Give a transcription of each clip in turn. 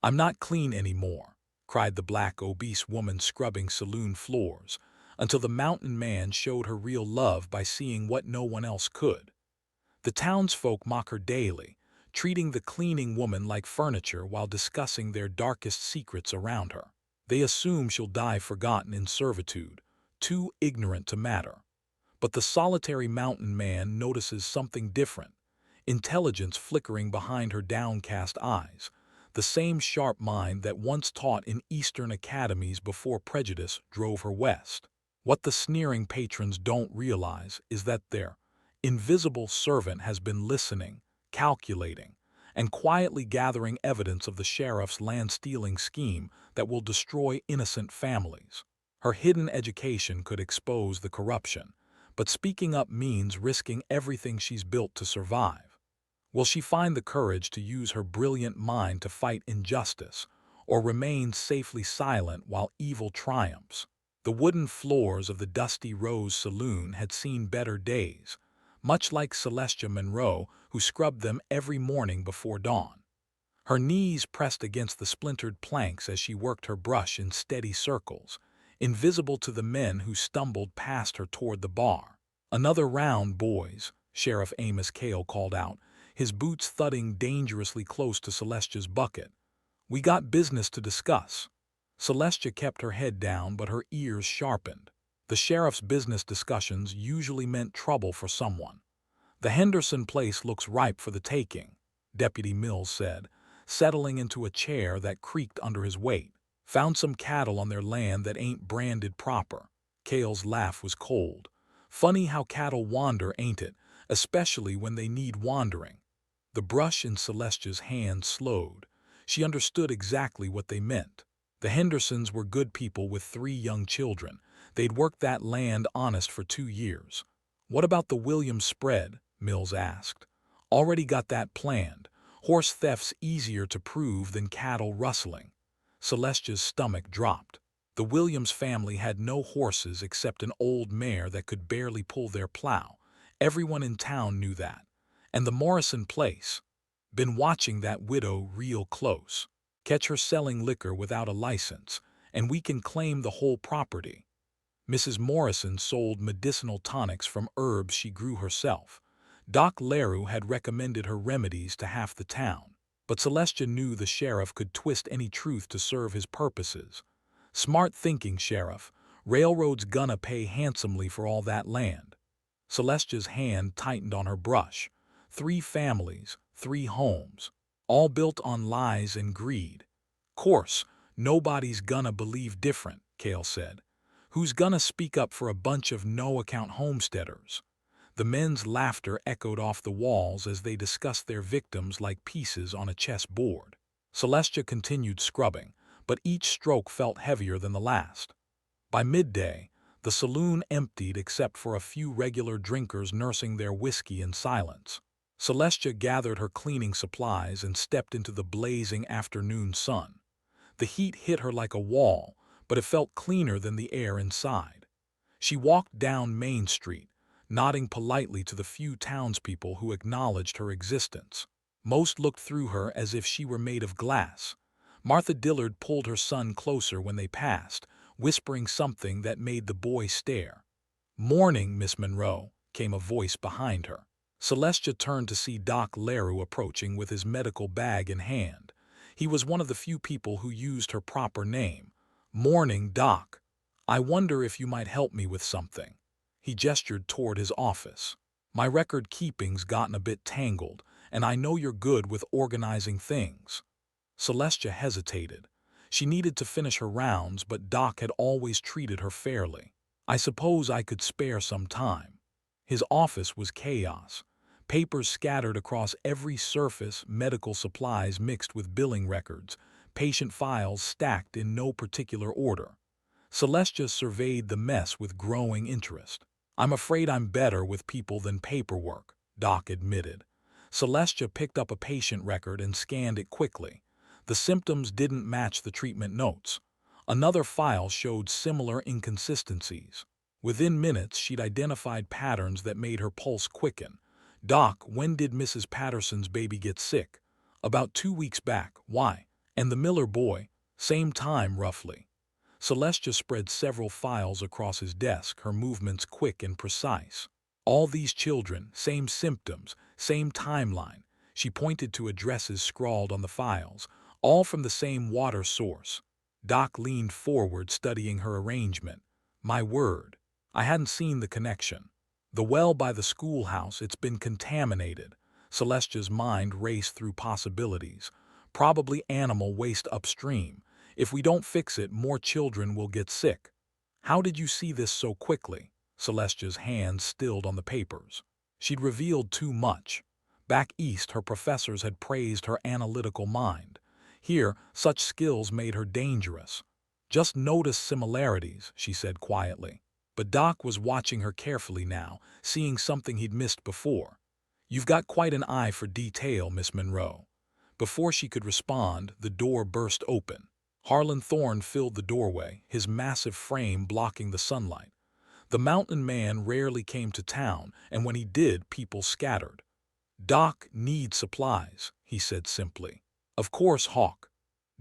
"I'm not clean anymore," cried the black, obese woman scrubbing saloon floors, until the mountain man showed her real love by seeing what no one else could. The townsfolk mock her daily, treating the cleaning woman like furniture while discussing their darkest secrets around her. They assume she'll die forgotten in servitude, too ignorant to matter. But the solitary mountain man notices something different, intelligence flickering behind her downcast eyes, the same sharp mind that once taught in Eastern academies before prejudice drove her west. What the sneering patrons don't realize is that their invisible servant has been listening, calculating, and quietly gathering evidence of the sheriff's land-stealing scheme that will destroy innocent families. Her hidden education could expose the corruption, but speaking up means risking everything she's built to survive. Will she find the courage to use her brilliant mind to fight injustice, or remain safely silent while evil triumphs? The wooden floors of the Dusty Rose Saloon had seen better days, much like Celestia Monroe, who scrubbed them every morning before dawn. Her knees pressed against the splintered planks as she worked her brush in steady circles, invisible to the men who stumbled past her toward the bar. "Another round, boys," Sheriff Amos Cale called out, his boots thudding dangerously close to Celestia's bucket. "We got business to discuss." Celestia kept her head down, but her ears sharpened. The sheriff's business discussions usually meant trouble for someone. "The Henderson place looks ripe for the taking," Deputy Mills said, settling into a chair that creaked under his weight. "Found some cattle on their land that ain't branded proper." Cale's laugh was cold. "Funny how cattle wander, ain't it? Especially when they need wandering." The brush in Celestia's hand slowed. She understood exactly what they meant. The Hendersons were good people with 3 young children. They'd worked that land honest for 2 years. "What about the Williams spread?" Mills asked. "Already got that planned. Horse theft's easier to prove than cattle rustling." Celestia's stomach dropped. The Williams family had no horses except an old mare that could barely pull their plow. Everyone in town knew that. And the Morrison place. Been watching that widow real close. Catch her selling liquor without a license, and we can claim the whole property. Mrs. Morrison sold medicinal tonics from herbs she grew herself. Doc Leroux had recommended her remedies to half the town, but Celestia knew the sheriff could twist any truth to serve his purposes. "Smart thinking, Sheriff. Railroad's gonna pay handsomely for all that land." Celestia's hand tightened on her brush. 3 families, 3 homes, all built on lies and greed. "Course, nobody's gonna believe different," Cale said. "Who's gonna speak up for a bunch of no-account homesteaders?" The men's laughter echoed off the walls as they discussed their victims like pieces on a chess board. Celestia continued scrubbing, but each stroke felt heavier than the last. By midday, the saloon emptied except for a few regular drinkers nursing their whiskey in silence. Celestia gathered her cleaning supplies and stepped into the blazing afternoon sun. The heat hit her like a wall, but it felt cleaner than the air inside. She walked down Main Street, nodding politely to the few townspeople who acknowledged her existence. Most looked through her as if she were made of glass. Martha Dillard pulled her son closer when they passed, whispering something that made the boy stare. "Morning, Miss Monroe," came a voice behind her. Celestia turned to see Doc Leroux approaching with his medical bag in hand. He was one of the few people who used her proper name. "Morning, Doc. I wonder if you might help me with something." He gestured toward his office. "My record-keeping's gotten a bit tangled, and I know you're good with organizing things." Celestia hesitated. She needed to finish her rounds, but Doc had always treated her fairly. "I suppose I could spare some time." His office was chaos. Papers scattered across every surface, medical supplies mixed with billing records, patient files stacked in no particular order. Celestia surveyed the mess with growing interest. "I'm afraid I'm better with people than paperwork," Doc admitted. Celestia picked up a patient record and scanned it quickly. The symptoms didn't match the treatment notes. Another file showed similar inconsistencies. Within minutes, she'd identified patterns that made her pulse quicken. "Doc, when did Mrs. Patterson's baby get sick?" "About 2 weeks back. Why? And the Miller boy, same time roughly. Celestia spread several files across his desk, her movements quick and precise. All these children, same symptoms, same timeline. She pointed to addresses scrawled on the files, all from the same water source. Doc leaned forward, studying her arrangement. My word, I hadn't seen the connection. The well by the schoolhouse, it's been contaminated. Celestia's mind raced through possibilities. Probably animal waste upstream. If we don't fix it, more children will get sick. How did you see this so quickly? Celestia's hands stilled on the papers. She'd revealed too much. Back east, her professors had praised her analytical mind. Here, such skills made her dangerous. Just notice similarities, she said quietly. But Doc was watching her carefully now, seeing something he'd missed before. You've got quite an eye for detail, Miss Monroe. Before she could respond, the door burst open. Harlan Thorne filled the doorway, his massive frame blocking the sunlight. The mountain man rarely came to town, and when he did, people scattered. Doc needs supplies, he said simply. Of course, Hawk.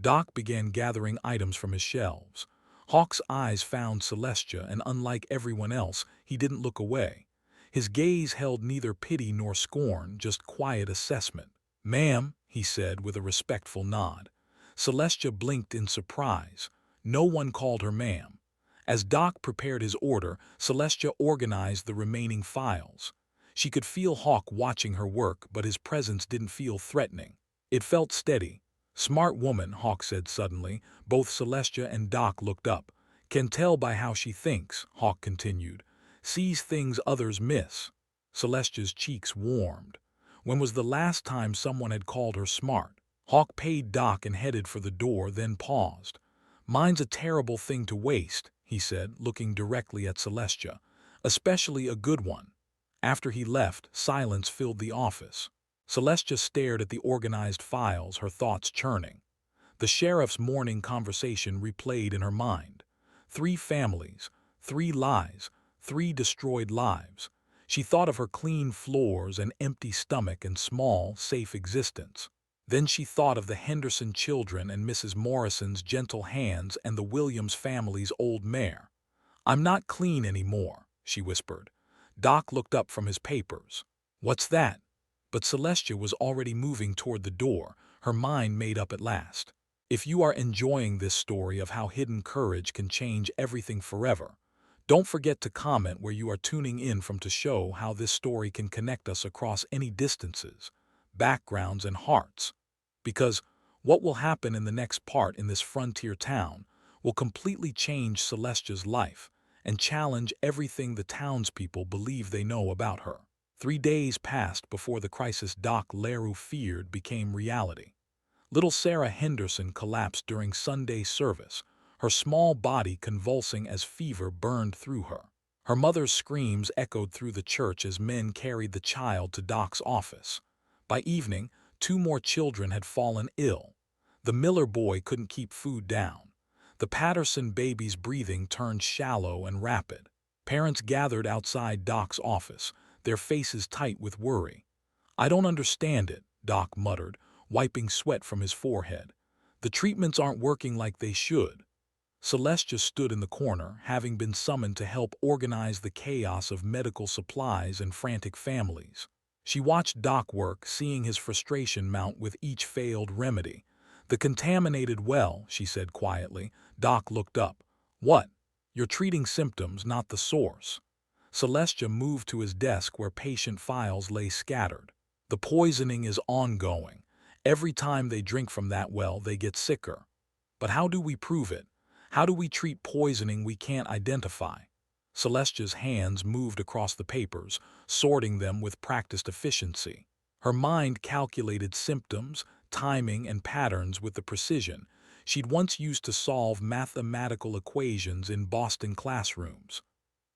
Doc began gathering items from his shelves. Hawk's eyes found Celestia, and unlike everyone else, he didn't look away. His gaze held neither pity nor scorn, just quiet assessment. Ma'am, he said with a respectful nod. Celestia blinked in surprise. No one called her ma'am. As Doc prepared his order, Celestia organized the remaining files. She could feel Hawk watching her work, but his presence didn't feel threatening. It felt steady. Smart woman, Hawk said suddenly. Both Celestia and Doc looked up. Can tell by how she thinks, Hawk continued. Sees things others miss. Celestia's cheeks warmed. When was the last time someone had called her smart? Hawk paid Doc and headed for the door, then paused. Mine's a terrible thing to waste, he said, looking directly at Celestia. Especially a good one. After he left, silence filled the office. Celestia stared at the organized files, her thoughts churning. The sheriff's morning conversation replayed in her mind. 3 families, 3 lies, 3 destroyed lives. She thought of her clean floors, an empty stomach, and small, safe existence. Then she thought of the Henderson children and Mrs. Morrison's gentle hands and the Williams family's old mare. I'm not clean anymore, she whispered. Doc looked up from his papers. What's that? But Celestia was already moving toward the door, her mind made up at last. If you are enjoying this story of how hidden courage can change everything forever, don't forget to comment where you are tuning in from to show how this story can connect us across any distances, backgrounds, and hearts. Because what will happen in the next part in this frontier town will completely change Celestia's life and challenge everything the townspeople believe they know about her. 3 days passed before the crisis Doc Leroux feared became reality. Little Sarah Henderson collapsed during Sunday service, her small body convulsing as fever burned through her. Her mother's screams echoed through the church as men carried the child to Doc's office. By evening, 2 more children had fallen ill. The Miller boy couldn't keep food down. The Patterson baby's breathing turned shallow and rapid. Parents gathered outside Doc's office, their faces tight with worry. I don't understand it, Doc muttered, wiping sweat from his forehead. The treatments aren't working like they should. Celestia stood in the corner, having been summoned to help organize the chaos of medical supplies and frantic families. She watched Doc work, seeing his frustration mount with each failed remedy. The contaminated well, she said quietly. Doc looked up. What? You're treating symptoms, not the source. Celestia moved to his desk where patient files lay scattered. The poisoning is ongoing. Every time they drink from that well, they get sicker. But how do we prove it? How do we treat poisoning we can't identify? Celestia's hands moved across the papers, sorting them with practiced efficiency. Her mind calculated symptoms, timing, and patterns with the precision she'd once used to solve mathematical equations in Boston classrooms.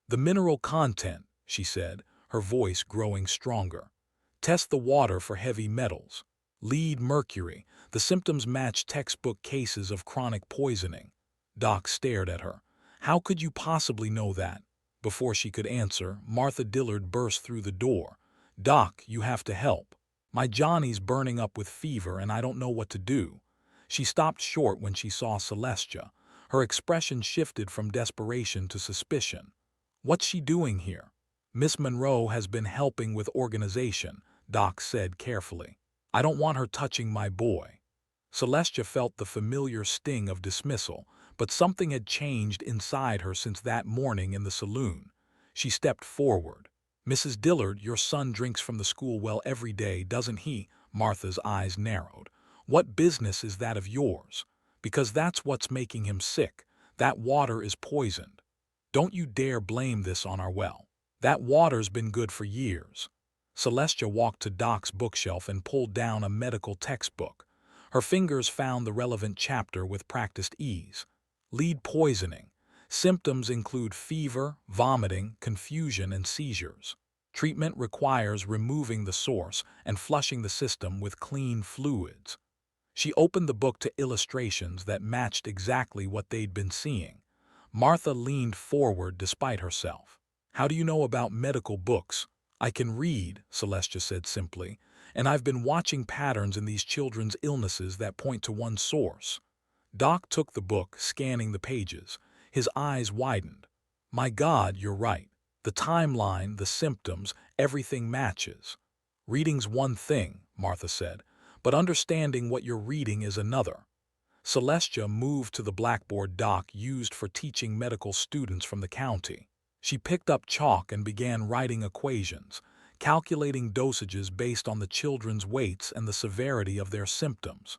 The mineral content, she said, her voice growing stronger. Test the water for heavy metals. Lead, mercury. The symptoms match textbook cases of chronic poisoning. Doc stared at her. How could you possibly know that? Before she could answer, Martha Dillard burst through the door. Doc, you have to help. My Johnny's burning up with fever and I don't know what to do. She stopped short when she saw Celestia. Her expression shifted from desperation to suspicion. What's she doing here? Miss Monroe has been helping with organization, Doc said carefully. I don't want her touching my boy. Celestia felt the familiar sting of dismissal, but something had changed inside her since that morning in the saloon. She stepped forward. Mrs. Dillard, your son drinks from the school well every day, doesn't he? Martha's eyes narrowed. What business is that of yours? Because that's what's making him sick. That water is poisoned. Don't you dare blame this on our well. That water's been good for years. Celestia walked to Doc's bookshelf and pulled down a medical textbook. Her fingers found the relevant chapter with practiced ease. Lead poisoning. Symptoms include fever, vomiting, confusion, and seizures. Treatment requires removing the source and flushing the system with clean fluids. She opened the book to illustrations that matched exactly what they'd been seeing. Martha leaned forward despite herself. How do you know about medical books? I can read, Celestia said simply, and I've been watching patterns in these children's illnesses that point to one source. Doc took the book, scanning the pages. His eyes widened. My God, you're right. The timeline, the symptoms, everything matches. Reading's one thing, Martha said, but understanding what you're reading is another. Celestia moved to the blackboard Doc used for teaching medical students from the county. She picked up chalk and began writing equations, calculating dosages based on the children's weights and the severity of their symptoms.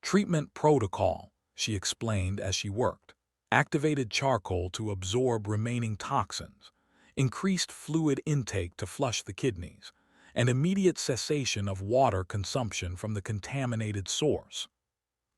Treatment protocol, she explained as she worked. Activated charcoal to absorb remaining toxins, increased fluid intake to flush the kidneys, and immediate cessation of water consumption from the contaminated source.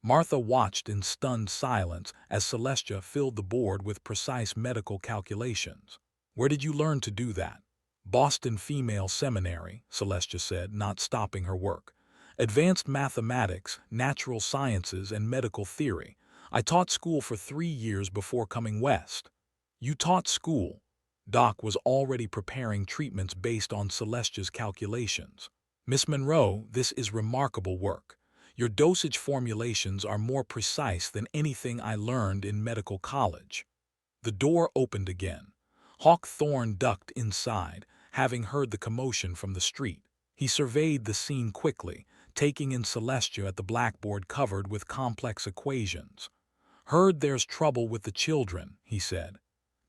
Martha watched in stunned silence as Celestia filled the board with precise medical calculations. Where did you learn to do that? Boston Female Seminary, Celestia said, not stopping her work. Advanced mathematics, natural sciences, and medical theory. I taught school for 3 years before coming west. You taught school? Doc was already preparing treatments based on Celestia's calculations. Miss Monroe, this is remarkable work. Your dosage formulations are more precise than anything I learned in medical college. The door opened again. Hawk Thorne ducked inside, having heard the commotion from the street. He surveyed the scene quickly, taking in Celestia at the blackboard covered with complex equations. Heard there's trouble with the children, he said.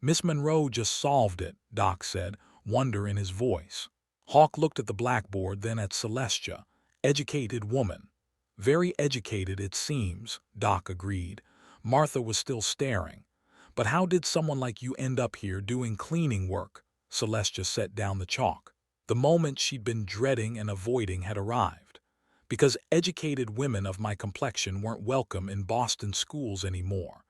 Miss Monroe just solved it, Doc said, wonder in his voice. Hawk looked at the blackboard, then at Celestia. Educated woman. Very educated, it seems, Doc agreed. Martha was still staring. But how did someone like you end up here doing cleaning work? Celestia set down the chalk. The moment she'd been dreading and avoiding had arrived. Because educated women of my complexion weren't welcome in Boston schools anymore.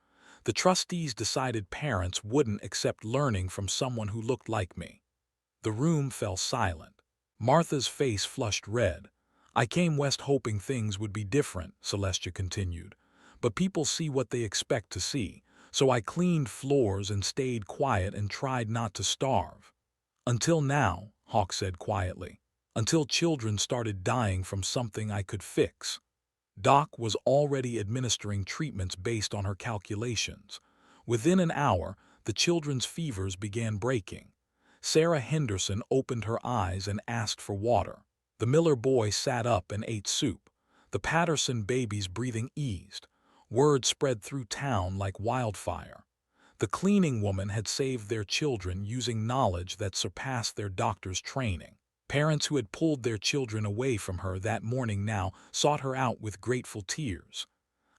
The trustees decided parents wouldn't accept learning from someone who looked like me. The room fell silent. Martha's face flushed red. I came west hoping things would be different, Celestia continued. But people see what they expect to see, so I cleaned floors and stayed quiet and tried not to starve. Until now, Hawk said quietly. Until children started dying from something I could fix. Doc was already administering treatments based on her calculations. Within an hour, the children's fevers began breaking. Sarah Henderson opened her eyes and asked for water. The Miller boy sat up and ate soup. The Patterson baby's breathing eased. Word spread through town like wildfire. The cleaning woman had saved their children using knowledge that surpassed their doctor's training. Parents who had pulled their children away from her that morning now sought her out with grateful tears.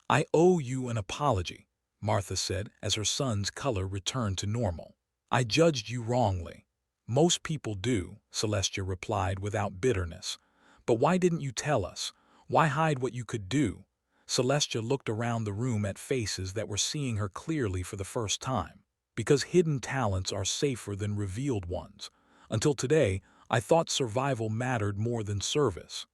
I owe you an apology, Martha said as her son's color returned to normal. I judged you wrongly. Most people do, Celestia replied without bitterness. But why didn't you tell us? Why hide what you could do? Celestia looked around the room at faces that were seeing her clearly for the first time. Because hidden talents are safer than revealed ones. Until today, I thought survival mattered more than service.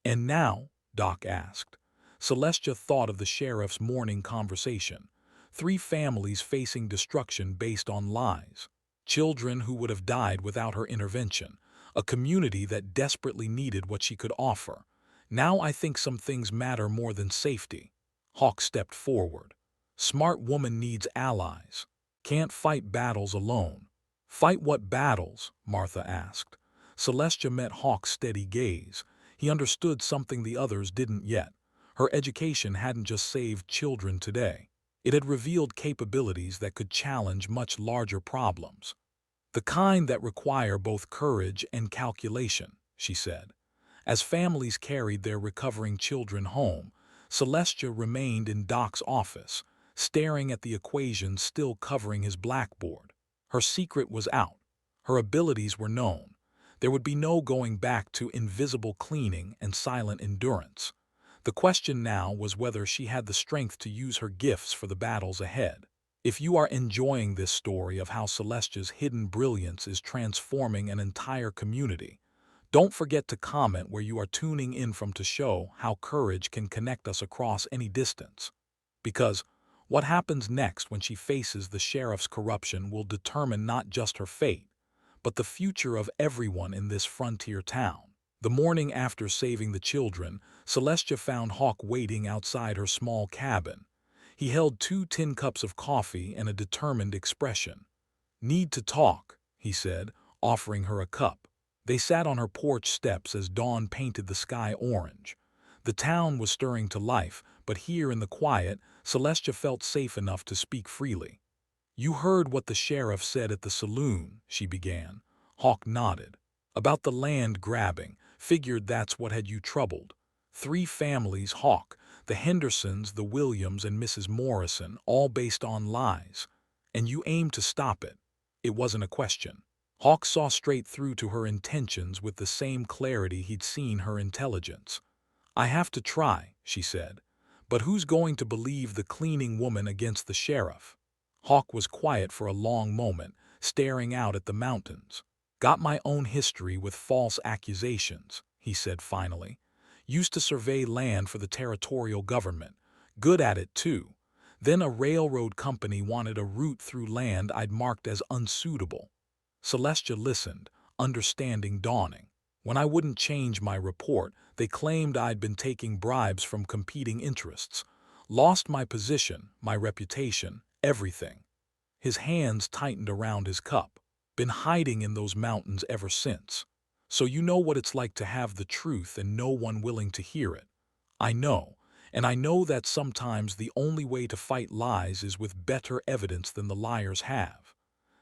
And now? Doc asked. Celestia thought of the sheriff's morning conversation. 3 families facing destruction based on lies. Children who would have died without her intervention. A community that desperately needed what she could offer. Now I think some things matter more than safety. Hawk stepped forward. Smart woman needs allies. Can't fight battles alone. Fight what battles? Martha asked. Celestia met Hawk's steady gaze. He understood something the others didn't yet. Her education hadn't just saved children today. It had revealed capabilities that could challenge much larger problems. The kind that require both courage and calculation, she said. As families carried their recovering children home, Celestia remained in Doc's office, staring at the equations still covering his blackboard. Her secret was out. Her abilities were known. There would be no going back to invisible cleaning and silent endurance. The question now was whether she had the strength to use her gifts for the battles ahead. If you are enjoying this story of how Celestia's hidden brilliance is transforming an entire community, don't forget to comment where you are tuning in from to show how courage can connect us across any distance. Because what happens next when she faces the sheriff's corruption will determine not just her fate, but the future of everyone in this frontier town. The morning after saving the children, Celestia found Hawk waiting outside her small cabin. He held 2 tin cups of coffee and a determined expression. "Need to talk," he said, offering her a cup. They sat on her porch steps as dawn painted the sky orange. The town was stirring to life, but here in the quiet, Celestia felt safe enough to speak freely. "You heard what the sheriff said at the saloon," she began. Hawk nodded. "About the land grabbing. Figured that's what had you troubled. 3 families, Hawk. The Hendersons, the Williams, and Mrs. Morrison, all based on lies. And you aimed to stop it." It wasn't a question. Hawk saw straight through to her intentions with the same clarity he'd seen her intelligence. "I have to try," she said. "But who's going to believe the cleaning woman against the sheriff?" Hawk was quiet for a long moment, staring out at the mountains. "Got my own history with false accusations," he said finally. "Used to survey land for the territorial government. Good at it, too. Then a railroad company wanted a route through land I'd marked as unsuitable." Celestia listened, understanding dawning. "When I wouldn't change my report, they claimed I'd been taking bribes from competing interests. Lost my position, my reputation, everything." His hands tightened around his cup. "Been hiding in those mountains ever since. So you know what it's like to have the truth and no one willing to hear it." "I know. And I know that sometimes the only way to fight lies is with better evidence than the liars have."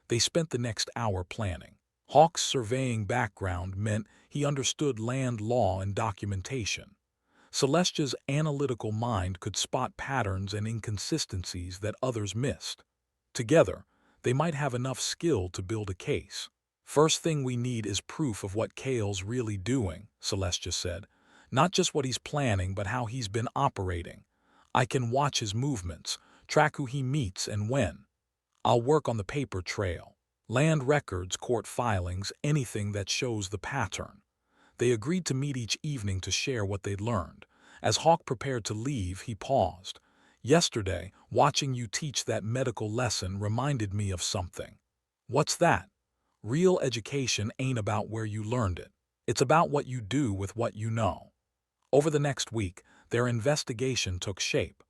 They spent the next hour planning. Hawk's surveying background meant he understood land law and documentation. Celestia's analytical mind could spot patterns and inconsistencies that others missed. Together, they might have enough skill to build a case. "First thing we need is proof of what Kale's really doing," Celestia said. "Not just what he's planning, but how he's been operating. I can watch his movements, track who he meets and when. I'll work on the paper trail. Land records, court filings, anything that shows the pattern." They agreed to meet each evening to share what they'd learned. As Hawk prepared to leave, he paused. "Yesterday, watching you teach that medical lesson reminded me of something." "What's that?" "Real education ain't about where you learned it. It's about what you do with what you know." Over the next week, their investigation took shape.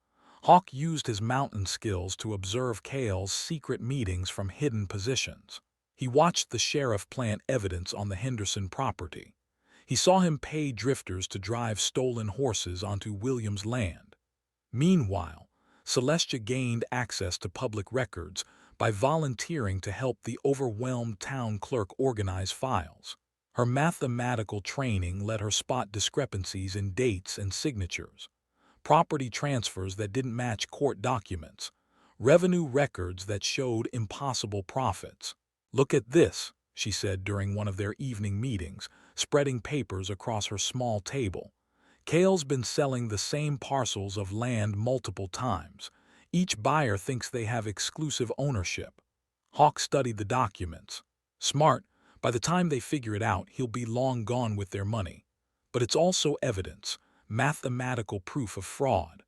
Hawk used his mountain skills to observe Kale's secret meetings from hidden positions. He watched the sheriff plant evidence on the Henderson property. He saw him pay drifters to drive stolen horses onto Williams' land. Meanwhile, Celestia gained access to public records by volunteering to help the overwhelmed town clerk organize files. Her mathematical training let her spot discrepancies in dates and signatures. Property transfers that didn't match court documents, revenue records that showed impossible profits. "Look at this," she said during one of their evening meetings, spreading papers across her small table. "Kale's been selling the same parcels of land multiple times. Each buyer thinks they have exclusive ownership." Hawk studied the documents. "Smart. By the time they figure it out, he'll be long gone with their money. But it's also evidence, mathematical proof of fraud."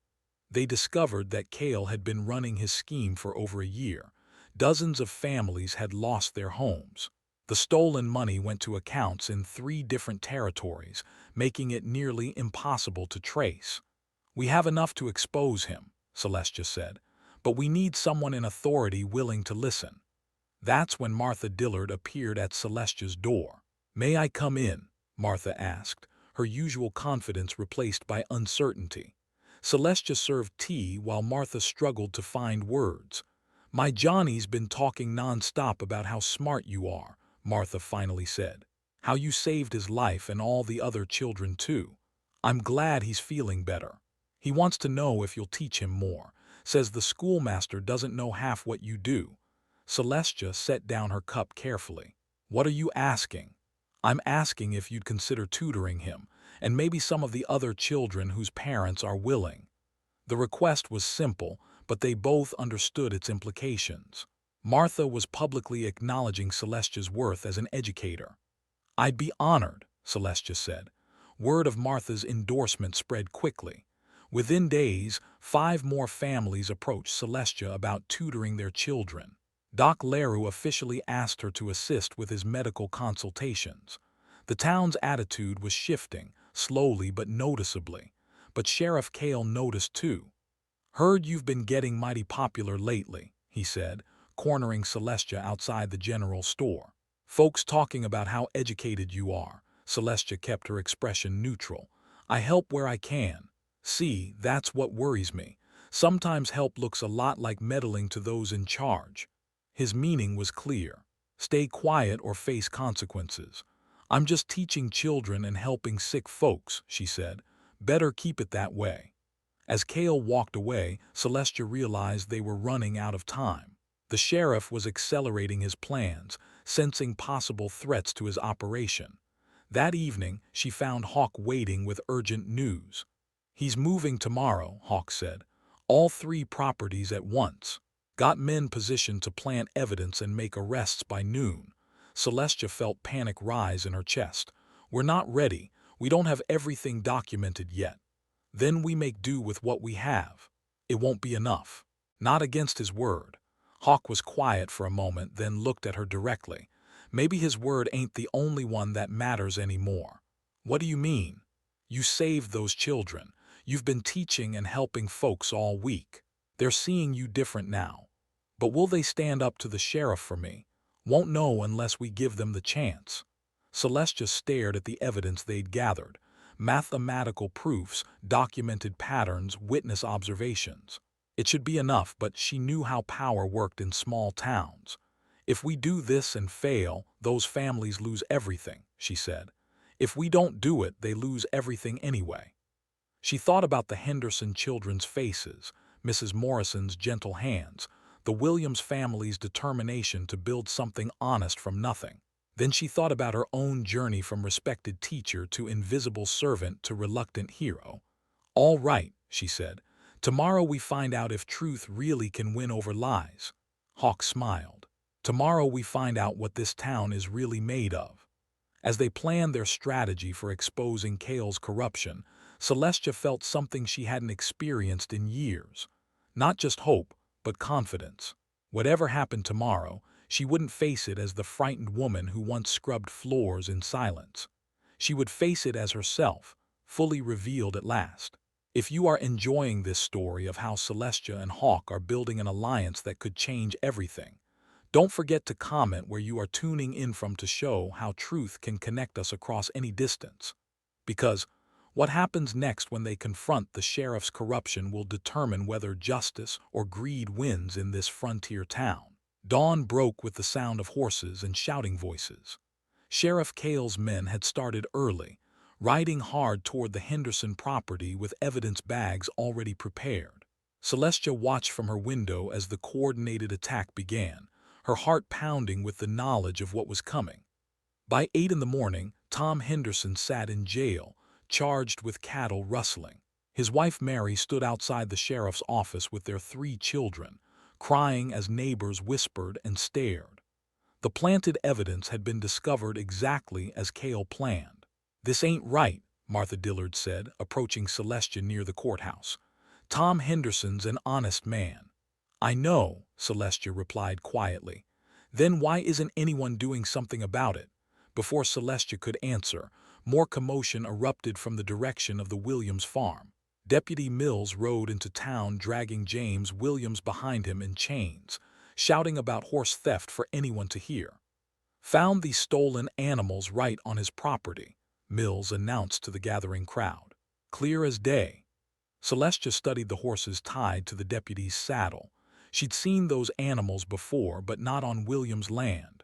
They discovered that Kale had been running his scheme for over a year. Dozens of families had lost their homes. The stolen money went to accounts in 3 different territories, making it nearly impossible to trace. "We have enough to expose him," Celestia said, "but we need someone in authority willing to listen." That's when Martha Dillard appeared at Celestia's door. "May I come in?" Martha asked, her usual confidence replaced by uncertainty. Celestia served tea while Martha struggled to find words. "My Johnny's been talking nonstop about how smart you are," Martha finally said. "How you saved his life and all the other children too. I'm glad he's feeling better. He wants to know if you'll teach him more. Says the schoolmaster doesn't know half what you do." Celestia set down her cup carefully. "What are you asking?" "I'm asking if you'd consider tutoring him, and maybe some of the other children whose parents are willing." The request was simple, but they both understood its implications. Martha was publicly acknowledging Celestia's worth as an educator. "I'd be honored," Celestia said. Word of Martha's endorsement spread quickly. Within days, 5 more families approached Celestia about tutoring their children. Doc Leroux officially asked her to assist with his medical consultations. The town's attitude was shifting, slowly but noticeably. But Sheriff Cale noticed too. "Heard you've been getting mighty popular lately," he said, cornering Celestia outside the general store. "Folks talking about how educated you are." Celestia kept her expression neutral. "I help where I can. See, that's what worries me. Sometimes help looks a lot like meddling to those in charge." His meaning was clear. Stay quiet or face consequences. "I'm just teaching children and helping sick folks," she said. "Better keep it that way." As Cale walked away, Celestia realized they were running out of time. The sheriff was accelerating his plans, sensing possible threats to his operation. That evening, she found Hawk waiting with urgent news. "He's moving tomorrow," Hawk said. "All 3 properties at once. Got men positioned to plant evidence and make arrests by noon." Celestia felt panic rise in her chest. "We're not ready. We don't have everything documented yet." "Then we make do with what we have." "It won't be enough." "Not against his word." Hawk was quiet for a moment, then looked at her directly. "Maybe his word ain't the only one that matters anymore." "What do you mean?" "You saved those children. You've been teaching and helping folks all week. They're seeing you different now. But will they stand up to the sheriff for me?" "Won't know unless we give them the chance." Celestia stared at the evidence they'd gathered. Mathematical proofs, documented patterns, witness observations. It should be enough, but she knew how power worked in small towns. "If we do this and fail, those families lose everything," she said. "If we don't do it, they lose everything anyway." She thought about the Henderson children's faces, Mrs. Morrison's gentle hands, the Williams family's determination to build something honest from nothing. Then she thought about her own journey from respected teacher to invisible servant to reluctant hero. "All right," she said. "Tomorrow we find out if truth really can win over lies." Hawk smiled. "Tomorrow we find out what this town is really made of." As they planned their strategy for exposing Cale's corruption, Celestia felt something she hadn't experienced in years. Not just hope, but confidence. Whatever happened tomorrow, she wouldn't face it as the frightened woman who once scrubbed floors in silence. She would face it as herself, fully revealed at last. If you are enjoying this story of how Celestia and Hawk are building an alliance that could change everything, don't forget to comment where you are tuning in from to show how truth can connect us across any distance. Because what happens next when they confront the sheriff's corruption will determine whether justice or greed wins in this frontier town. Dawn broke with the sound of horses and shouting voices. Sheriff Cale's men had started early, riding hard toward the Henderson property with evidence bags already prepared. Celestia watched from her window as the coordinated attack began, her heart pounding with the knowledge of what was coming. By 8 in the morning, Tom Henderson sat in jail, charged with cattle rustling. His wife Mary stood outside the sheriff's office with their 3 children, crying as neighbors whispered and stared. The planted evidence had been discovered exactly as Cale planned. "This ain't right," Martha Dillard said, approaching Celestia near the courthouse. "Tom Henderson's an honest man." "I know," Celestia replied quietly. "Then why isn't anyone doing something about it?" Before Celestia could answer, more commotion erupted from the direction of the Williams farm. Deputy Mills rode into town dragging James Williams behind him in chains, shouting about horse theft for anyone to hear. Found the stolen animals right on his property, Mills announced to the gathering crowd. Clear as day. Celestia studied the horses tied to the deputy's saddle. She'd seen those animals before, but not on Williams' land.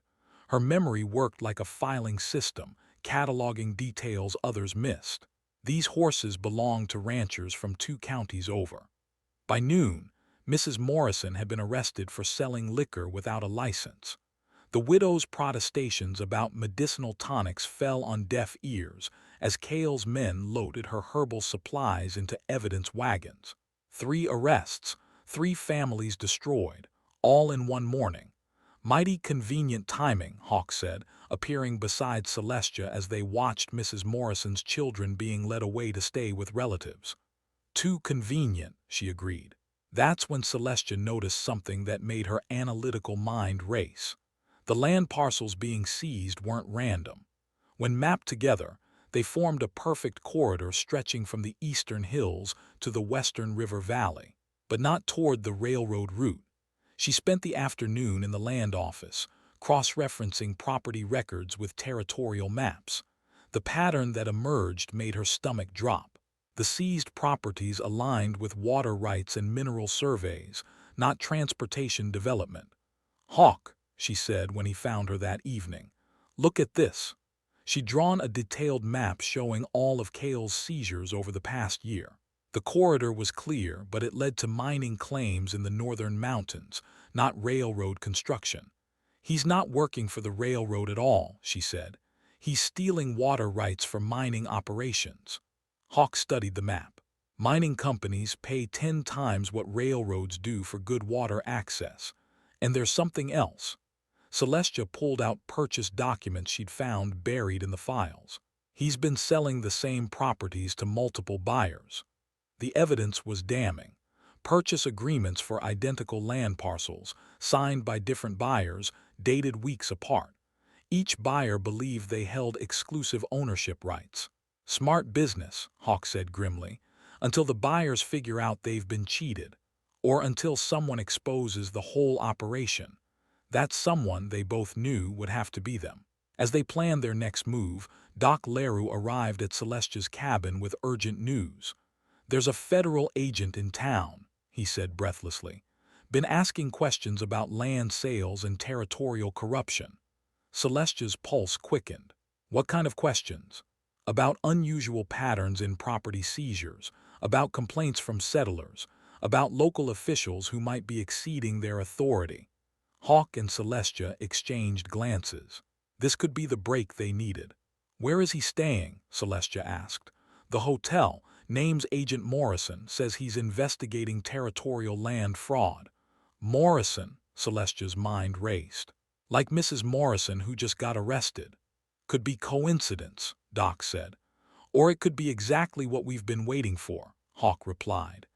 Her memory worked like a filing system, cataloging details others missed. These horses belonged to ranchers from 2 counties over. By noon, Mrs. Morrison had been arrested for selling liquor without a license. The widow's protestations about medicinal tonics fell on deaf ears as Cale's men loaded her herbal supplies into evidence wagons. 3 arrests, 3 families destroyed, all in one morning. Mighty convenient timing, Hawk said, appearing beside Celestia as they watched Mrs. Morrison's children being led away to stay with relatives. Too convenient, she agreed. That's when Celestia noticed something that made her analytical mind race. The land parcels being seized weren't random. When mapped together, they formed a perfect corridor stretching from the eastern hills to the western river valley, but not toward the railroad route. She spent the afternoon in the land office, cross-referencing property records with territorial maps. The pattern that emerged made her stomach drop. The seized properties aligned with water rights and mineral surveys, not transportation development. "Hawk," she said when he found her that evening, "look at this." She'd drawn a detailed map showing all of Cale's seizures over the past year. The corridor was clear, but it led to mining claims in the northern mountains, not railroad construction. "He's not working for the railroad at all," she said. "He's stealing water rights for mining operations." Hawk studied the map. Mining companies pay 10 times what railroads do for good water access. And there's something else. Celestia pulled out purchase documents she'd found buried in the files. He's been selling the same properties to multiple buyers. The evidence was damning. Purchase agreements for identical land parcels, signed by different buyers, dated weeks apart. Each buyer believed they held exclusive ownership rights. "Smart business," Hawk said grimly, "until the buyers figure out they've been cheated, or until someone exposes the whole operation. That someone, they both knew, would have to be them." As they planned their next move, Doc Leroux arrived at Celestia's cabin with urgent news. "There's a federal agent in town," he said breathlessly. "Been asking questions about land sales and territorial corruption." Celestia's pulse quickened. "What kind of questions?" "About unusual patterns in property seizures, about complaints from settlers, about local officials who might be exceeding their authority." Hawk and Celestia exchanged glances. This could be the break they needed. "Where is he staying?" Celestia asked. "The hotel. Name's Agent Morrison. Says he's investigating territorial land fraud." "Morrison," Celestia's mind raced. "Like Mrs. Morrison who just got arrested." "Could be coincidence," Doc said. "Or it could be exactly what we've been waiting for," Hawk replied.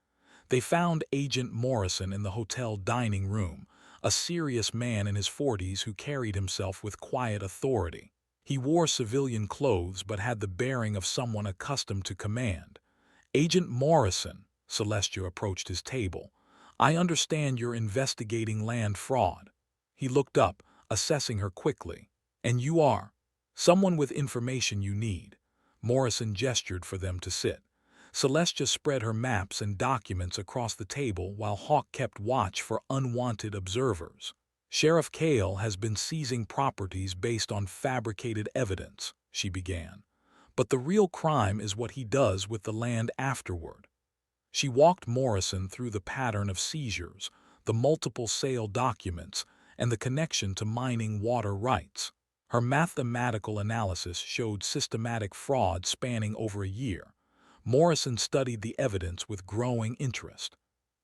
They found Agent Morrison in the hotel dining room, a serious man in his 40s who carried himself with quiet authority. He wore civilian clothes but had the bearing of someone accustomed to command. "Agent Morrison," Celestia approached his table, "I understand you're investigating land fraud." He looked up, assessing her quickly. "And you are?" "Someone with information you need." Morrison gestured for them to sit. Celestia spread her maps and documents across the table while Hawk kept watch for unwanted observers. "Sheriff Cale has been seizing properties based on fabricated evidence," she began. "But the real crime is what he does with the land afterward." She walked Morrison through the pattern of seizures, the multiple sale documents, and the connection to mining water rights. Her mathematical analysis showed systematic fraud spanning over a year. Morrison studied the evidence with growing interest.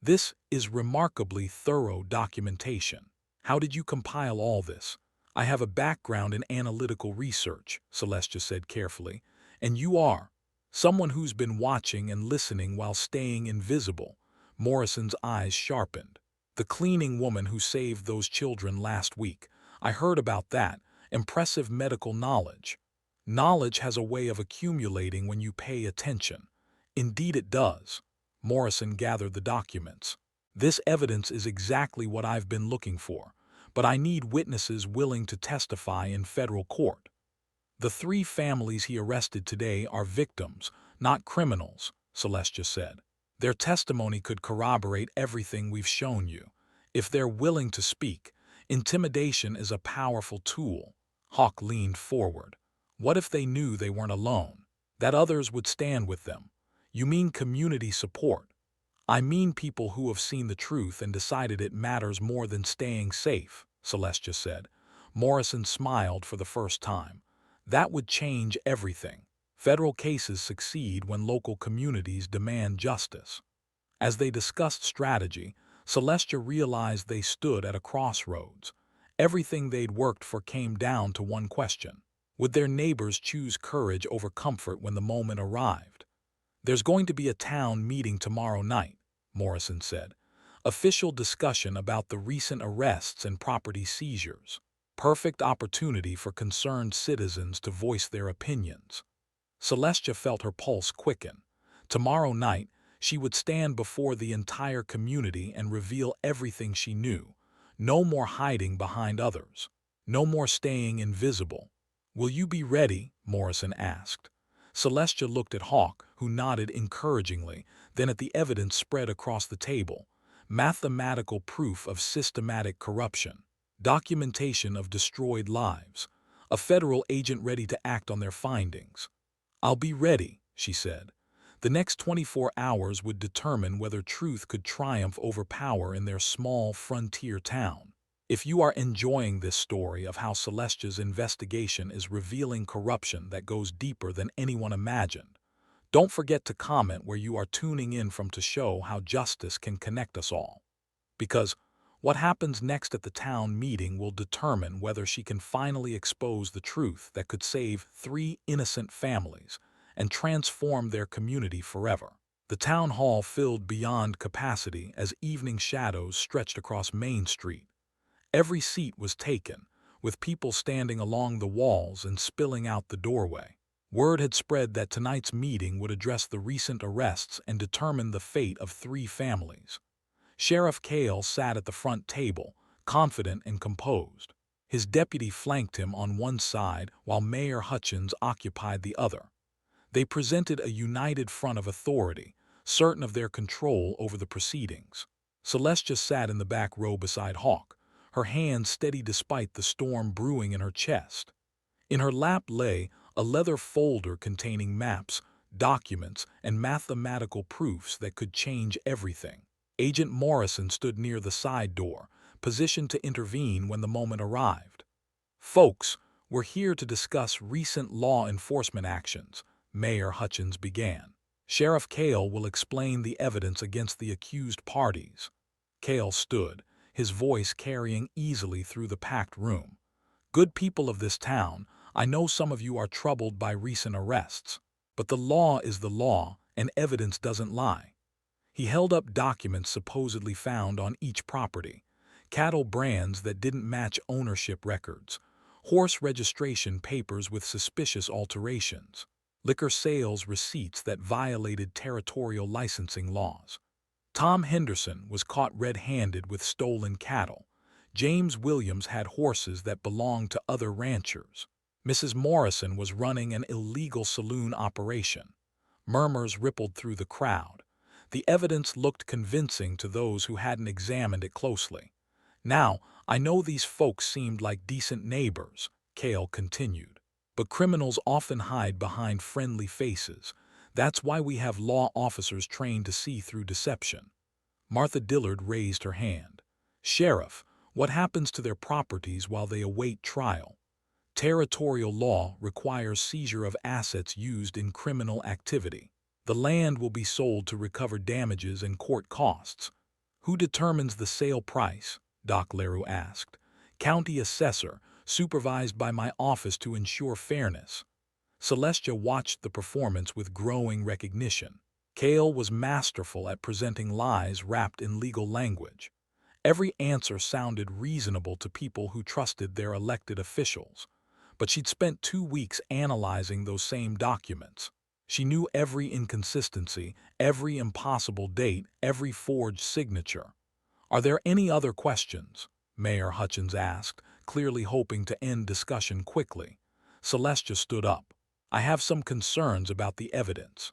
"This is remarkably thorough documentation. How did you compile all this?" "I have a background in analytical research," Celestia said carefully. "And you are?" "Someone who's been watching and listening while staying invisible." Morrison's eyes sharpened. "The cleaning woman who saved those children last week. I heard about that. Impressive medical knowledge." "Knowledge has a way of accumulating when you pay attention." "Indeed it does." Morrison gathered the documents. This evidence is exactly what I've been looking for, but I need witnesses willing to testify in federal court. The three families he arrested today are victims, not criminals, Celestia said. Their testimony could corroborate everything we've shown you. If they're willing to speak, intimidation is a powerful tool. Hawk leaned forward. What if they knew they weren't alone? That others would stand with them? You mean community support? I mean people who have seen the truth and decided it matters more than staying safe, Celestia said. Morrison smiled for the first time. That would change everything. Federal cases succeed when local communities demand justice. As they discussed strategy, Celestia realized they stood at a crossroads. Everything they'd worked for came down to one question. Would their neighbors choose courage over comfort when the moment arrived? There's going to be a town meeting tomorrow night, Morrison said. Official discussion about the recent arrests and property seizures. Perfect opportunity for concerned citizens to voice their opinions. Celestia felt her pulse quicken. Tomorrow night, she would stand before the entire community and reveal everything she knew. No more hiding behind others. No more staying invisible. Will you be ready? Morrison asked. Celestia looked at Hawk, who nodded encouragingly, then at the evidence spread across the table. Mathematical proof of systematic corruption. Documentation of destroyed lives. A federal agent ready to act on their findings. I'll be ready, she said. The next 24 hours would determine whether truth could triumph over power in their small frontier town. If you are enjoying this story of how Celestia's investigation is revealing corruption that goes deeper than anyone imagined, don't forget to comment where you are tuning in from to show how justice can connect us all. Because what happens next at the town meeting will determine whether she can finally expose the truth that could save 3 innocent families and transform their community forever. The town hall filled beyond capacity as evening shadows stretched across Main Street. Every seat was taken, with people standing along the walls and spilling out the doorway. Word had spread that tonight's meeting would address the recent arrests and determine the fate of 3 families. Sheriff Cale sat at the front table, confident and composed. His deputy flanked him on one side while Mayor Hutchins occupied the other. They presented a united front of authority, certain of their control over the proceedings. Celestia sat in the back row beside Hawk, her hands steady despite the storm brewing in her chest. In her lap lay a leather folder containing maps, documents, and mathematical proofs that could change everything. Agent Morrison stood near the side door, positioned to intervene when the moment arrived. "Folks, we're here to discuss recent law enforcement actions," Mayor Hutchins began. "Sheriff Cale will explain the evidence against the accused parties." Cale stood, his voice carrying easily through the packed room. "Good people of this town, I know some of you are troubled by recent arrests, but the law is the law, and evidence doesn't lie." He held up documents supposedly found on each property, cattle brands that didn't match ownership records, horse registration papers with suspicious alterations, liquor sales receipts that violated territorial licensing laws. Tom Henderson was caught red-handed with stolen cattle. James Williams had horses that belonged to other ranchers. Mrs. Morrison was running an illegal saloon operation. Murmurs rippled through the crowd. The evidence looked convincing to those who hadn't examined it closely. "Now, I know these folks seemed like decent neighbors," Cale continued. "But criminals often hide behind friendly faces. That's why we have law officers trained to see through deception." Martha Dillard raised her hand. "Sheriff, what happens to their properties while they await trial?" "Territorial law requires seizure of assets used in criminal activity. The land will be sold to recover damages and court costs." "Who determines the sale price?" Doc Leroux asked. "County assessor, supervised by my office to ensure fairness." Celestia watched the performance with growing recognition. Cale was masterful at presenting lies wrapped in legal language. Every answer sounded reasonable to people who trusted their elected officials. But she'd spent 2 weeks analyzing those same documents. She knew every inconsistency, every impossible date, every forged signature. "Are there any other questions?" Mayor Hutchins asked, clearly hoping to end discussion quickly. Celestia stood up. "I have some concerns about the evidence."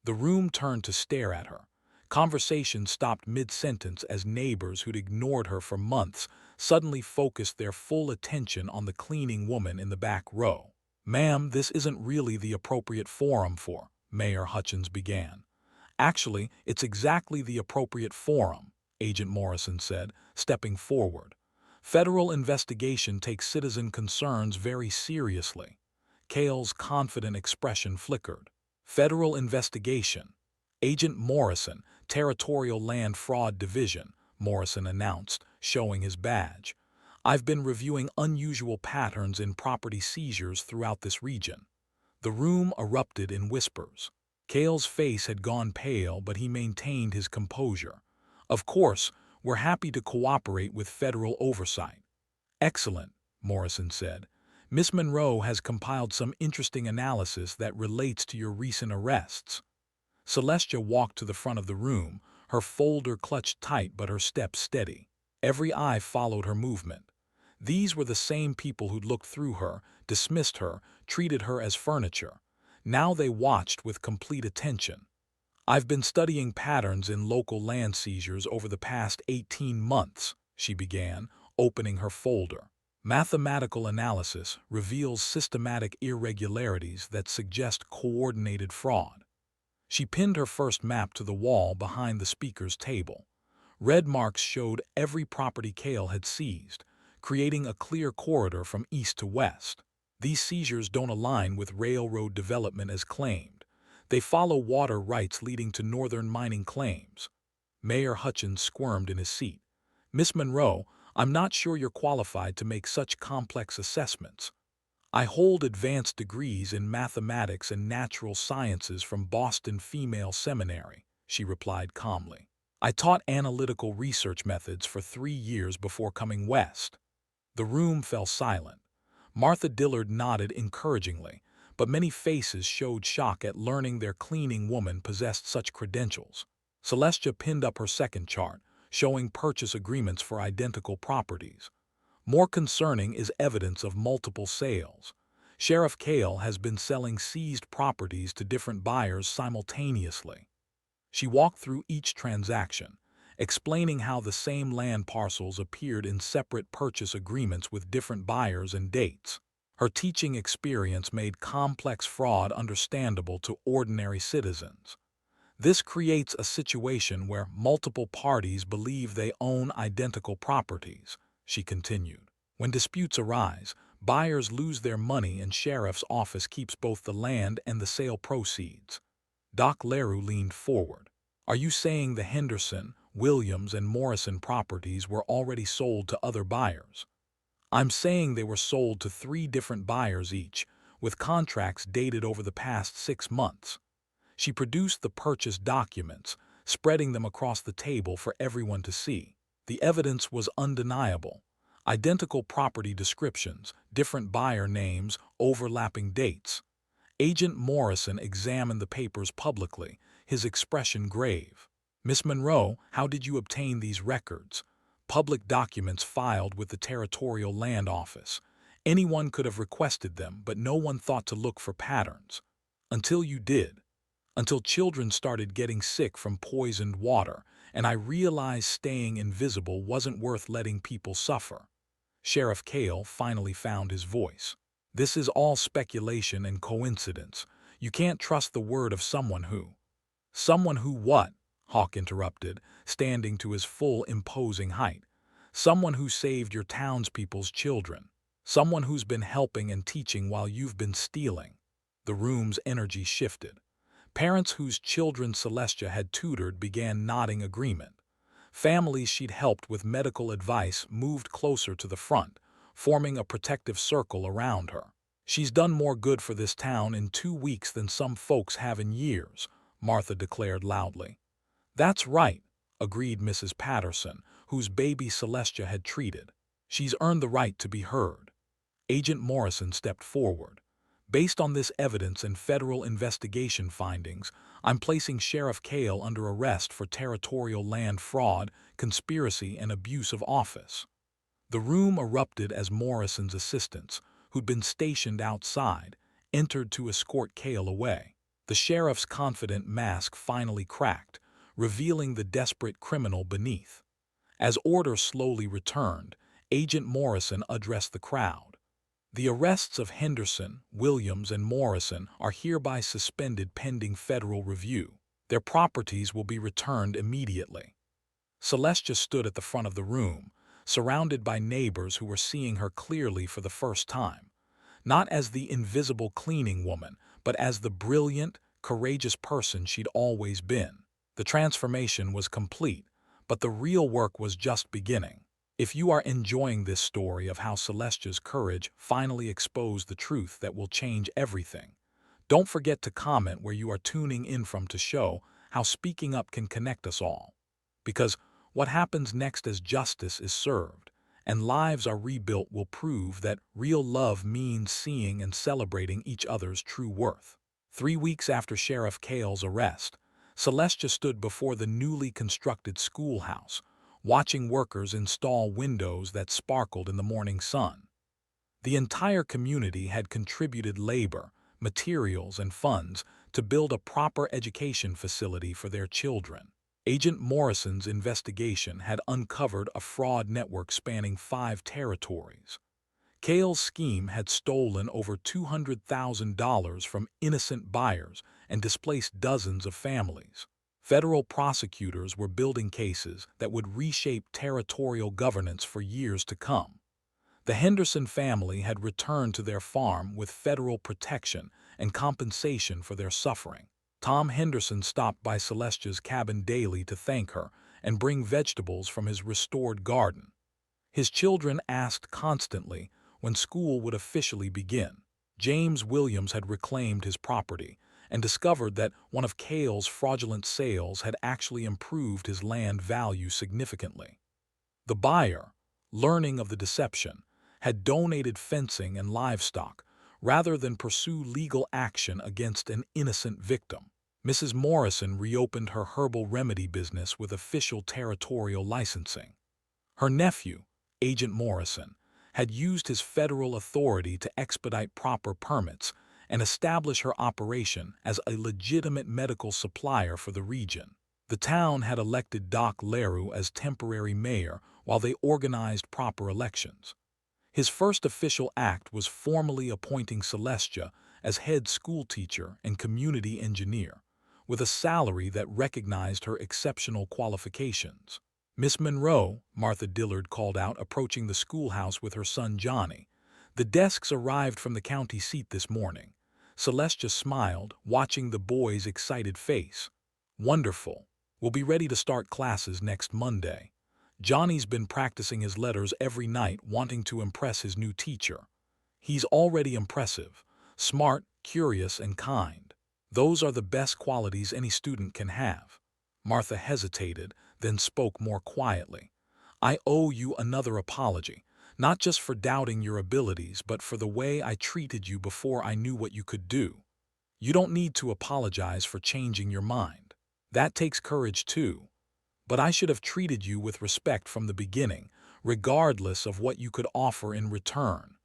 The room turned to stare at her. Conversation stopped mid-sentence as neighbors who'd ignored her for months suddenly focused their full attention on the cleaning woman in the back row. "Ma'am, this isn't really the appropriate forum for," Mayor Hutchins began. "Actually, it's exactly the appropriate forum," Agent Morrison said, stepping forward. "Federal investigation takes citizen concerns very seriously." Cale's confident expression flickered. "Federal investigation. Agent Morrison, Territorial Land Fraud Division," Morrison announced, showing his badge. "I've been reviewing unusual patterns in property seizures throughout this region." The room erupted in whispers. Cale's face had gone pale, but he maintained his composure. "Of course, we're happy to cooperate with federal oversight." "Excellent," Morrison said. "Miss Monroe has compiled some interesting analysis that relates to your recent arrests." Celestia walked to the front of the room, her folder clutched tight but her steps steady. Every eye followed her movement. These were the same people who'd looked through her, dismissed her, treated her as furniture. Now they watched with complete attention. "I've been studying patterns in local land seizures over the past 18 months, she began, opening her folder. "Mathematical analysis reveals systematic irregularities that suggest coordinated fraud." She pinned her first map to the wall behind the speaker's table. Red marks showed every property Cale had seized, creating a clear corridor from east to west. "These seizures don't align with railroad development as claimed. They follow water rights leading to northern mining claims." Mayor Hutchins squirmed in his seat. "Miss Monroe, I'm not sure you're qualified to make such complex assessments." "I hold advanced degrees in mathematics and natural sciences from Boston Female Seminary," she replied calmly. "I taught analytical research methods for 3 years before coming west." The room fell silent. Martha Dillard nodded encouragingly, but many faces showed shock at learning their cleaning woman possessed such credentials. Celestia pinned up her second chart, showing purchase agreements for identical properties. More concerning is evidence of multiple sales. Sheriff Cale has been selling seized properties to different buyers simultaneously. She walked through each transaction, explaining how the same land parcels appeared in separate purchase agreements with different buyers and dates. Her teaching experience made complex fraud understandable to ordinary citizens. "This creates a situation where multiple parties believe they own identical properties," she continued. "When disputes arise, buyers lose their money and sheriff's office keeps both the land and the sale proceeds." Doc Leroux leaned forward. "Are you saying the Henderson, Williams, and Morrison properties were already sold to other buyers?" "I'm saying they were sold to 3 different buyers each, with contracts dated over the past 6 months." She produced the purchase documents, spreading them across the table for everyone to see. The evidence was undeniable. Identical property descriptions, different buyer names, overlapping dates. Agent Morrison examined the papers publicly, his expression grave. "Miss Monroe, how did you obtain these records?" "Public documents filed with the Territorial Land Office. Anyone could have requested them, but no one thought to look for patterns." "Until you did." "Until children started getting sick from poisoned water, and I realized staying invisible wasn't worth letting people suffer." Sheriff Cale finally found his voice. "This is all speculation and coincidence. You can't trust the word of someone who—" "Someone who what?" Hawk interrupted, standing to his full imposing height. "Someone who saved your townspeople's children. Someone who's been helping and teaching while you've been stealing." The room's energy shifted. Parents whose children Celestia had tutored began nodding agreement. Families she'd helped with medical advice moved closer to the front, forming a protective circle around her. "She's done more good for this town in 2 weeks than some folks have in years," Martha declared loudly. "That's right," agreed Mrs. Patterson, whose baby Celestia had treated. "She's earned the right to be heard." Agent Morrison stepped forward. Based on this evidence and federal investigation findings, I'm placing Sheriff Cale under arrest for territorial land fraud, conspiracy, and abuse of office. The room erupted as Morrison's assistants, who'd been stationed outside, entered to escort Cale away. The sheriff's confident mask finally cracked, revealing the desperate criminal beneath. As order slowly returned, Agent Morrison addressed the crowd. The arrests of Henderson, Williams, and Morrison are hereby suspended pending federal review. Their properties will be returned immediately. Celestia stood at the front of the room, surrounded by neighbors who were seeing her clearly for the first time, not as the invisible cleaning woman, but as the brilliant, courageous person she'd always been. The transformation was complete, but the real work was just beginning. If you are enjoying this story of how Celestia's courage finally exposed the truth that will change everything, don't forget to comment where you are tuning in from to show how speaking up can connect us all. Because what happens next as justice is served and lives are rebuilt will prove that real love means seeing and celebrating each other's true worth. 3 weeks after Sheriff Cale's arrest, Celestia stood before the newly constructed schoolhouse, watching workers install windows that sparkled in the morning sun. The entire community had contributed labor, materials, and funds to build a proper education facility for their children. Agent Morrison's investigation had uncovered a fraud network spanning 5 territories. Cale's scheme had stolen over $200,000 from innocent buyers and displaced dozens of families. Federal prosecutors were building cases that would reshape territorial governance for years to come. The Henderson family had returned to their farm with federal protection and compensation for their suffering. Tom Henderson stopped by Celestia's cabin daily to thank her and bring vegetables from his restored garden. His children asked constantly when school would officially begin. James Williams had reclaimed his property and discovered that one of Cale's fraudulent sales had actually improved his land value significantly. The buyer, learning of the deception, had donated fencing and livestock rather than pursue legal action against an innocent victim. Mrs. Morrison reopened her herbal remedy business with official territorial licensing. Her nephew, Agent Morrison, had used his federal authority to expedite proper permits and establish her operation as a legitimate medical supplier for the region. The town had elected Doc Leroux as temporary mayor while they organized proper elections. His first official act was formally appointing Celestia as head schoolteacher and community engineer, with a salary that recognized her exceptional qualifications. "Miss Monroe," Martha Dillard called out, approaching the schoolhouse with her son Johnny. "The desks arrived from the county seat this morning." Celestia smiled, watching the boy's excited face. "Wonderful. We'll be ready to start classes next Monday." Johnny's been practicing his letters every night, wanting to impress his new teacher. "He's already impressive, smart, curious, and kind. Those are the best qualities any student can have." Martha hesitated, then spoke more quietly. "I owe you another apology, not just for doubting your abilities, but for the way I treated you before I knew what you could do. You don't need to apologize for changing your mind. That takes courage too. But I should have treated you with respect from the beginning, regardless of what you could offer in return."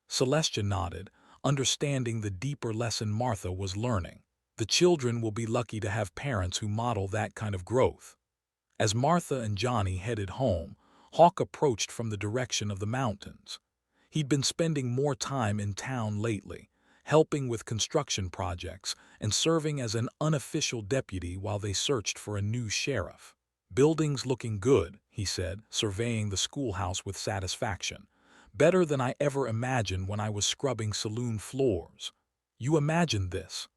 Celestia nodded, understanding the deeper lesson Martha was learning. The children will be lucky to have parents who model that kind of growth. As Martha and Johnny headed home, Hawk approached from the direction of the mountains. He'd been spending more time in town lately, helping with construction projects and serving as an unofficial deputy while they searched for a new sheriff. "Building's looking good," he said, surveying the schoolhouse with satisfaction. "Better than I ever imagined when I was scrubbing saloon floors." "You imagined this."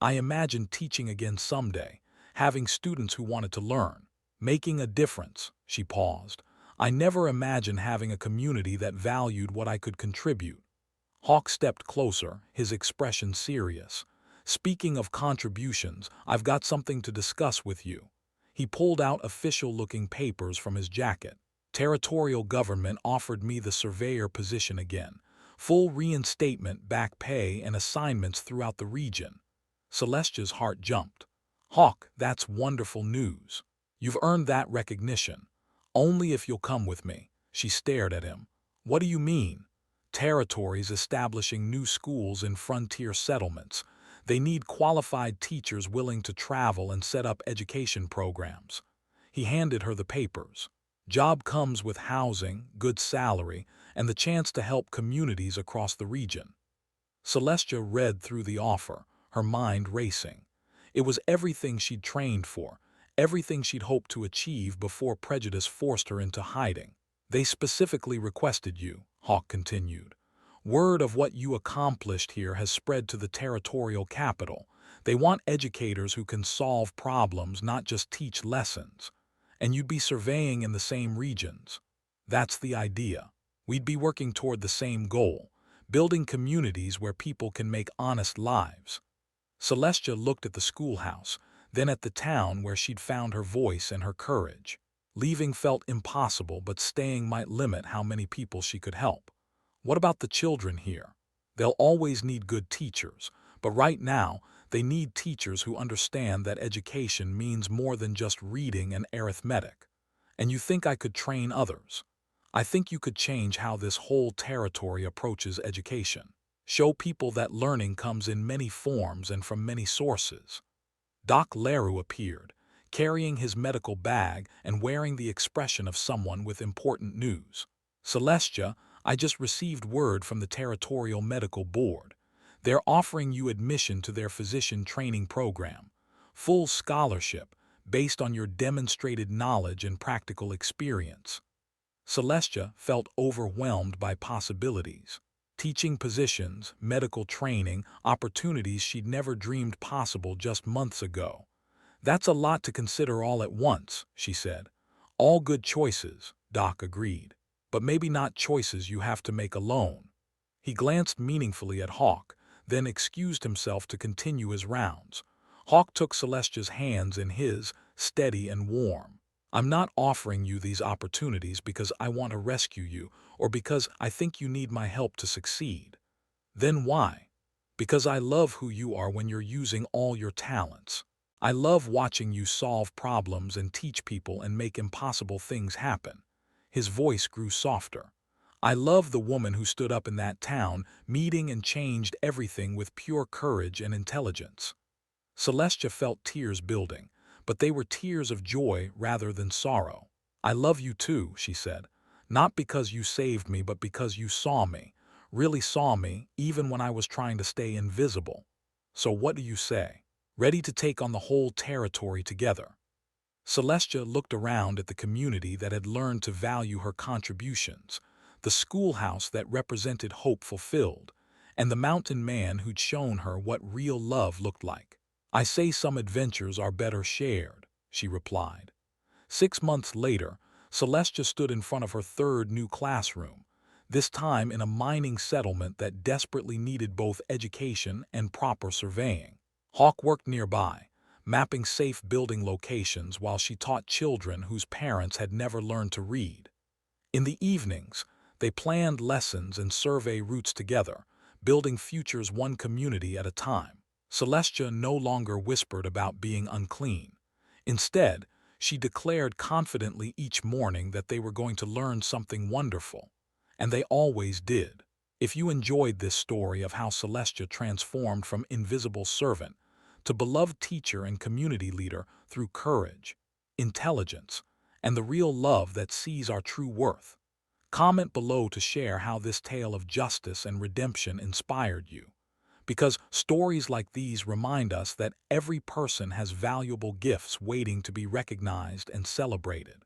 "I imagined teaching again someday, having students who wanted to learn, making a difference." She paused. "I never imagined having a community that valued what I could contribute." Hawk stepped closer, his expression serious. "Speaking of contributions, I've got something to discuss with you." He pulled out official-looking papers from his jacket. "Territorial government offered me the surveyor position again, full reinstatement, back pay, and assignments throughout the region. Celestia's heart jumped. Hawk, that's wonderful news. You've earned that recognition. Only if you'll come with me. She stared at him. What do you mean? Territories establishing new schools in frontier settlements. They need qualified teachers willing to travel and set up education programs. He handed her the papers. Job comes with housing, good salary, and the chance to help communities across the region. Celestia read through the offer, her mind racing. It was everything she'd trained for, everything she'd hoped to achieve before prejudice forced her into hiding. They specifically requested you, Hawk continued. Word of what you accomplished here has spread to the territorial capital. They want educators who can solve problems, not just teach lessons. And you'd be surveying in the same regions. That's the idea. We'd be working toward the same goal, building communities where people can make honest lives. Celestia looked at the schoolhouse, then at the town where she'd found her voice and her courage. Leaving felt impossible, but staying might limit how many people she could help. What about the children here? They'll always need good teachers, but right now, they need teachers who understand that education means more than just reading and arithmetic. And you think I could train others? I think you could change how this whole territory approaches education. Show people that learning comes in many forms and from many sources. Doc Leroux appeared, carrying his medical bag and wearing the expression of someone with important news. Celestia, I just received word from the Territorial Medical Board. They're offering you admission to their physician training program. Full scholarship, based on your demonstrated knowledge and practical experience. Celestia felt overwhelmed by possibilities. Teaching positions, medical training, opportunities she'd never dreamed possible just months ago. That's a lot to consider all at once, she said. All good choices, Doc agreed. But maybe not choices you have to make alone. He glanced meaningfully at Hawk, then excused himself to continue his rounds. Hawk took Celestia's hands in his, steady and warm. I'm not offering you these opportunities because I want to rescue you or because I think you need my help to succeed. Then why? Because I love who you are when you're using all your talents. I love watching you solve problems and teach people and make impossible things happen. His voice grew softer. I love the woman who stood up in that town, meeting and changed everything with pure courage and intelligence. Celestia felt tears building, but they were tears of joy rather than sorrow. I love you too, she said. Not because you saved me, but because you saw me, really saw me, even when I was trying to stay invisible. So what do you say? Ready to take on the whole territory together? Celestia looked around at the community that had learned to value her contributions, the schoolhouse that represented hope fulfilled, and the mountain man who'd shown her what real love looked like. I say some adventures are better shared, she replied. 6 months later, Celestia stood in front of her third new classroom, this time in a mining settlement that desperately needed both education and proper surveying. Hawk worked nearby, mapping safe building locations while she taught children whose parents had never learned to read. In the evenings, they planned lessons and survey routes together, building futures one community at a time. Celestia no longer whispered about being unclean. Instead, she declared confidently each morning that they were going to learn something wonderful. And they always did. If you enjoyed this story of how Celestia transformed from invisible servant to beloved teacher and community leader through courage, intelligence, and the real love that sees our true worth, comment below to share how this tale of justice and redemption inspired you. Because stories like these remind us that every person has valuable gifts waiting to be recognized and celebrated.